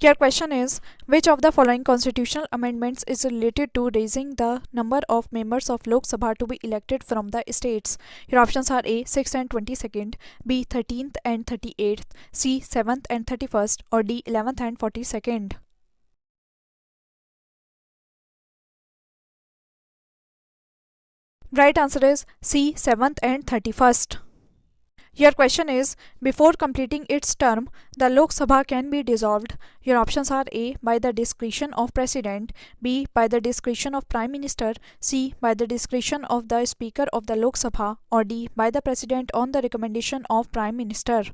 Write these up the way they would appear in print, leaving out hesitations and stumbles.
Your question is, which of the following constitutional amendments is related to raising the number of members of Lok Sabha to be elected from the states? Your options are A. 6th and 22nd, B. 13th and 38th, C. 7th and 31st, or D. 11th and 42nd. Right answer is C. 7th and 31st. Your question is, before completing its term, the Lok Sabha can be dissolved. Your options are A. By the discretion of President, B. By the discretion of Prime Minister, C. By the discretion of the Speaker of the Lok Sabha, or D. By the President on the recommendation of Prime Minister.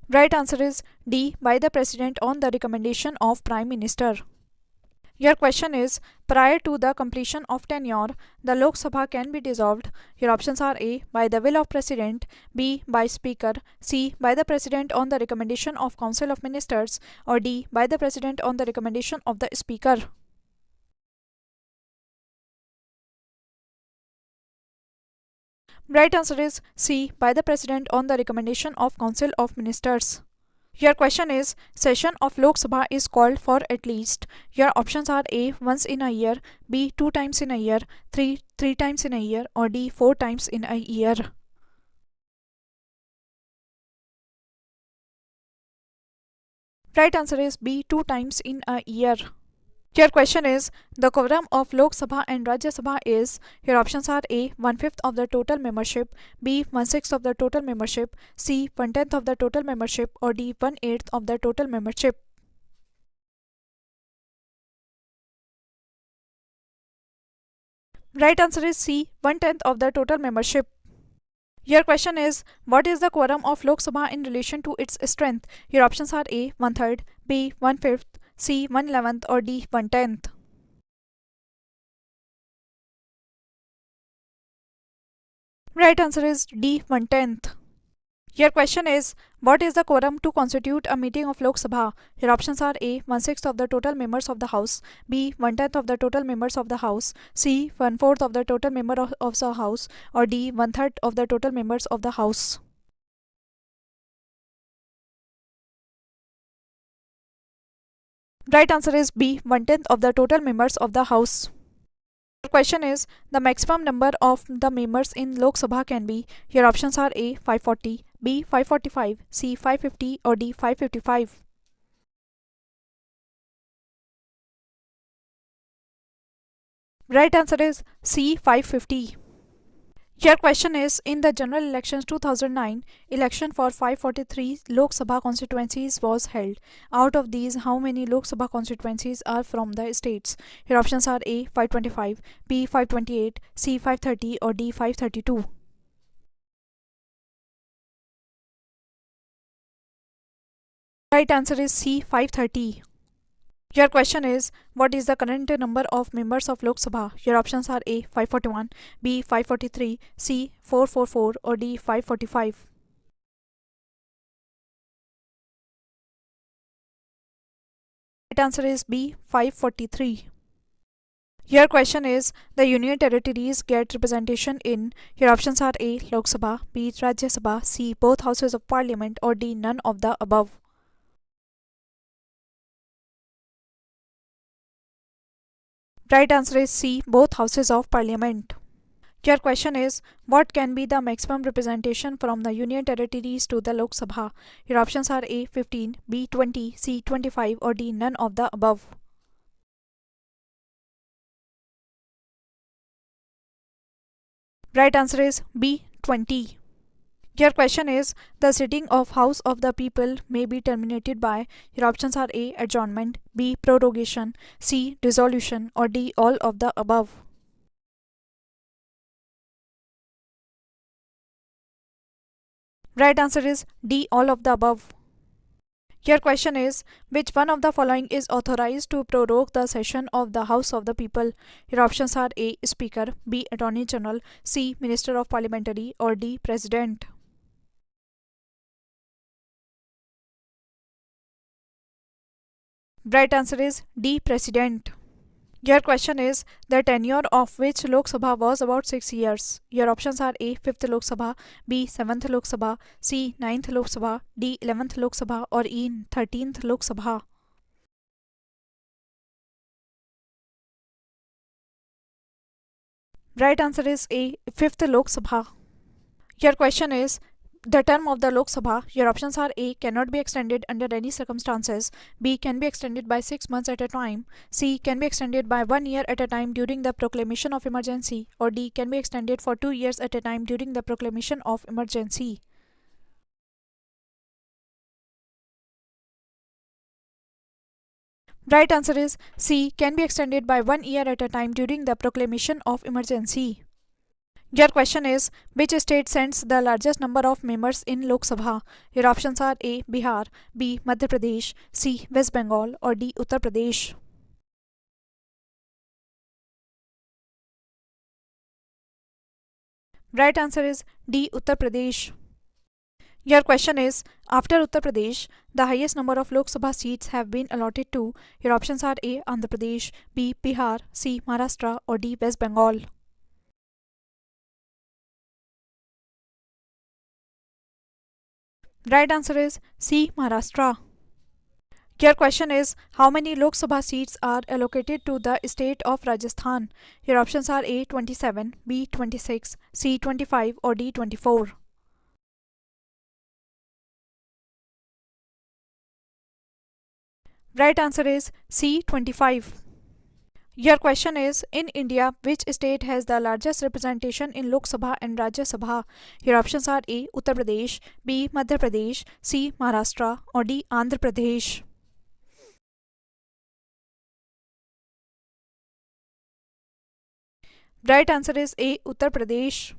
Right answer is D. By the President on the recommendation of Prime Minister. Your question is, prior to the completion of tenure, the Lok Sabha can be dissolved. Your options are A. By the will of President, B. By Speaker, C. By the President on the recommendation of Council of Ministers, or D. By the President on the recommendation of the Speaker. Right answer is C. By the President on the recommendation of Council of Ministers. Your question is, session of Lok Sabha is called for at least. Your options are A. Once in a year, B. 2 times in a year, three times in a year, or D. 4 times in a year. Right answer is B. 2 times in a year. Your question is, the quorum of Lok Sabha and Rajya Sabha is. Your options are A. 1/5 of the total membership, B. 1/6 of the total membership, C. 1/10 of the total membership, or D. 1/8 of the total membership. Right answer is C. 1/10 of the total membership. Your question is, what is the quorum of Lok Sabha in relation to its strength? Your options are A. 1/3, B. 1/5, C. 1/11, or D. 1/10. Right answer is D. 1/10. Your question is, what is the quorum to constitute a meeting of Lok Sabha? Your options are A. 1/6 of the total members of the House, B. 1/10 of the total members of the House, C. 1/4 of the total member of the House, or D. 1/3 of the total members of the House. Right answer is B. 1/10 of the total members of the House. The question is, the maximum number of the members in Lok Sabha can be. Your options are A. 540, B. 545, C. 550, or D. 555. Right answer is C. 550. Your question is, in the general elections 2009, election for 543 Lok Sabha constituencies was held. Out of these, how many Lok Sabha constituencies are from the states? Your options are A. 525, B. 528, C. 530, or D. 532. Right answer is C. 530. Your question is, what is the current number of members of Lok Sabha? Your options are A. 541, B. 543, C. 444, or D. 545. Right answer is B. 543. Your question is, the Union Territories get representation in. Your options are A. Lok Sabha, B. Rajya Sabha, C. Both houses of parliament, or D. None of the above. Right answer is C. Both houses of parliament. Your question is, what can be the maximum representation from the Union Territories to the Lok Sabha? Your options are A. 15, B. 20, C. 25, or D. None of the above. Right answer is B. 20. Your question is, the sitting of House of the People may be terminated by. Your options are A. Adjournment, B. Prorogation, C. Dissolution, or D. All of the above. Right answer is D. All of the above. Your question is, which one of the following is authorized to prorogue the session of the House of the People? Your options are A. Speaker, B. Attorney General, C. Minister of Parliamentary, or D. President. Right answer is D. President. Your question is the tenure of which Lok Sabha was about 6 years. Your options are A. 5th Lok Sabha, B. 7th Lok Sabha, C. 9th Lok Sabha, D. 11th Lok Sabha, or E. 13th Lok Sabha. Right answer is A. 5th Lok Sabha. Your question is the term of the Lok Sabha. Your options are A. Cannot be extended under any circumstances, B. Can be extended by 6 months at a time, C. Can be extended by 1 year at a time during the proclamation of emergency, or D. Can be extended for 2 years at a time during the proclamation of emergency. Right answer is C. Can be extended by 1 year at a time during the proclamation of emergency. Your question is which state sends the largest number of members in Lok Sabha? Your options are A. Bihar, B. Madhya Pradesh, C. West Bengal, or D. Uttar Pradesh. Right answer is D. Uttar Pradesh. Your question is after Uttar Pradesh, the highest number of Lok Sabha seats have been allotted to. Your options are A. Andhra Pradesh, B. Bihar, C. Maharashtra, or D. West Bengal. Right answer is C. Maharashtra. Your question is how many Lok Sabha seats are allocated to the state of Rajasthan? Your options are A. 27, B. 26, C. 25, or D. 24. Right answer is C. 25. Your question is in India, which state has the largest representation in Lok Sabha and Rajya Sabha? Your options are A. Uttar Pradesh, B. Madhya Pradesh, C. Maharashtra, or D. Andhra Pradesh. Right answer is A. Uttar Pradesh.